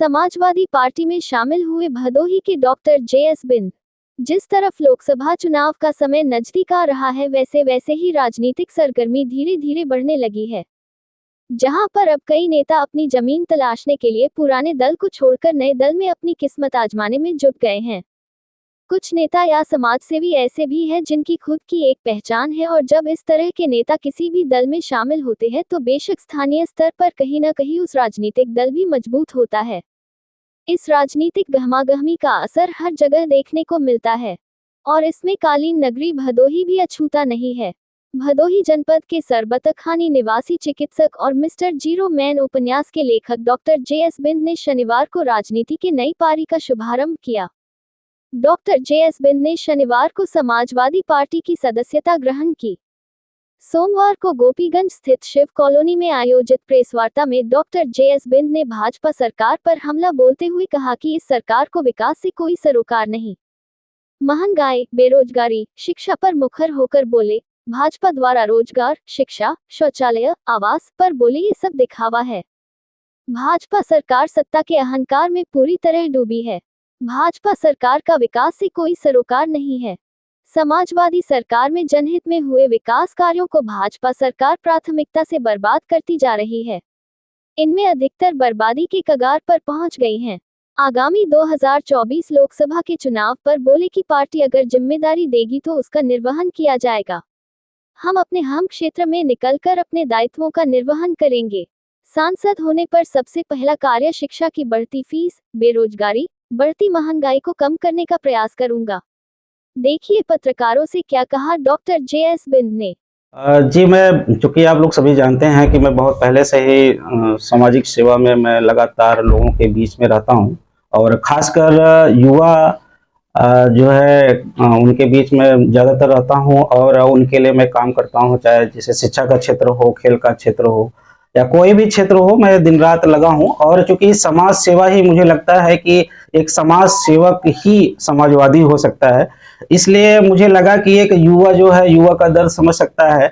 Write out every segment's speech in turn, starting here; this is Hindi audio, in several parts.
समाजवादी पार्टी में शामिल हुए भदोही के डॉक्टर जे.एस. बिंद। जिस तरफ लोकसभा चुनाव का समय नजदीक आ रहा है, वैसे वैसे ही राजनीतिक सरगर्मी धीरे धीरे बढ़ने लगी है, जहां पर अब कई नेता अपनी जमीन तलाशने के लिए पुराने दल को छोड़कर नए दल में अपनी किस्मत आजमाने में जुट गए हैं। कुछ नेता या समाजसेवी ऐसे भी हैं जिनकी खुद की एक पहचान है, और जब इस तरह के नेता किसी भी दल में शामिल होते हैं तो बेशक स्थानीय स्तर पर कहीं न कहीं उस राजनीतिक दल भी मजबूत होता है। इस राजनीतिक गहमागहमी का असर हर जगह देखने को मिलता है, और इसमें कालीन नगरी भदोही भी अछूता नहीं है। भदोही जनपद के सरबतखानी निवासी चिकित्सक और मिस्टर जीरो मैन उपन्यास के लेखक डॉक्टर जे.एस. बिंद ने शनिवार को राजनीति की नई पारी का शुभारंभ किया। Doctor JS. बिंद ने शनिवार को समाजवादी पार्टी की सदस्यता ग्रहण की। सोमवार को गोपीगंज स्थित शिव कॉलोनी में आयोजित प्रेस वार्ता में डॉक्टर जे.एस. बिंद ने भाजपा सरकार पर हमला बोलते हुए कहा कि इस सरकार को विकास से कोई सरोकार नहीं। महंगाई, बेरोजगारी, शिक्षा पर मुखर होकर बोले, भाजपा द्वारा रोजगार, शिक्षा, शौचालय, आवास पर बोले ये सब दिखावा है। भाजपा सरकार सत्ता के अहंकार में पूरी तरह डूबी है। भाजपा सरकार का विकास से कोई सरोकार नहीं है। समाजवादी सरकार में जनहित में हुए विकास कार्यों को भाजपा सरकार प्राथमिकता से बर्बाद करती जा रही है। इनमें अधिकतर बर्बादी के कगार पर पहुंच गई हैं। आगामी 2024 लोकसभा के चुनाव पर बोले कि पार्टी अगर जिम्मेदारी देगी तो उसका निर्वहन किया जाएगा। हम अपने क्षेत्र में निकलकर अपने दायित्वों का निर्वहन करेंगे। सांसद होने पर सबसे पहला कार्य शिक्षा की बढ़ती फीस, बेरोजगारी, बढ़ती महंगाई को कम करने का प्रयास करूंगा। देखिए पत्रकारों से क्या कहा डॉक्टर जे.एस. बिंद ने। जी, मैं चूंकि आप लोग सभी जानते हैं कि मैं बहुत पहले से ही सामाजिक सेवा में मैं लगातार लोगों के बीच में रहता हूं, और खासकर युवा जो है उनके बीच में ज़्यादातर रहता हूं, और उनके लिए मैं काम करता हूं, चाहे जैसे शिक्षा का क्षेत्र हो, खेल का क्षेत्र हो, या कोई भी क्षेत्र हो, मैं दिन रात लगा हूं। और चूंकि समाज सेवा ही मुझे लगता है कि एक समाज सेवक ही समाजवादी हो सकता है, इसलिए मुझे लगा कि एक युवा जो है युवा का दर्द समझ सकता है।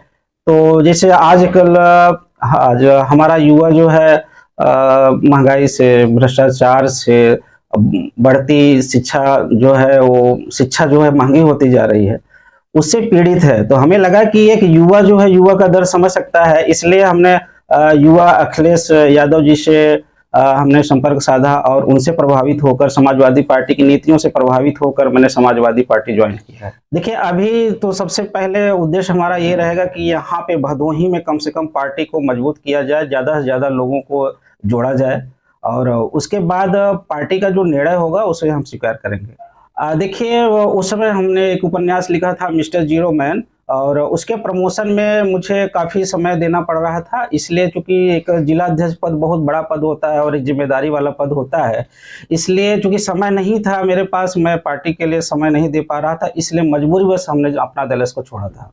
तो जैसे आजकल आज हमारा युवा जो है महंगाई से, भ्रष्टाचार से, बढ़ती शिक्षा जो है वो शिक्षा जो है महंगी होती जा रही है, उससे पीड़ित है। तो हमें लगा कि एक युवा जो है युवा का दर्द समझ सकता है, इसलिए हमने युवा अखिलेश यादव जी से हमने संपर्क साधा, और उनसे प्रभावित होकर समाजवादी पार्टी की नीतियों से प्रभावित होकर मैंने समाजवादी पार्टी ज्वाइन की है। देखिए, अभी तो सबसे पहले उद्देश्य हमारा ये रहेगा कि यहाँ पे भदोही में कम से कम पार्टी को मजबूत किया जाए, ज़्यादा से ज़्यादा लोगों को जोड़ा जाए, और उसके बाद पार्टी का जो निर्णय होगा उसे हम स्वीकार करेंगे। देखिए, उस समय हमने एक उपन्यास लिखा था मिस्टर जीरो मैन, और उसके प्रमोशन में मुझे काफ़ी समय देना पड़ रहा था, इसलिए चूँकि एक जिलाध्यक्ष पद बहुत बड़ा पद होता है और एक जिम्मेदारी वाला पद होता है, इसलिए चूँकि समय नहीं था मेरे पास, मैं पार्टी के लिए समय नहीं दे पा रहा था, इसलिए मजबूरीवश हमने अपना दल को छोड़ा था।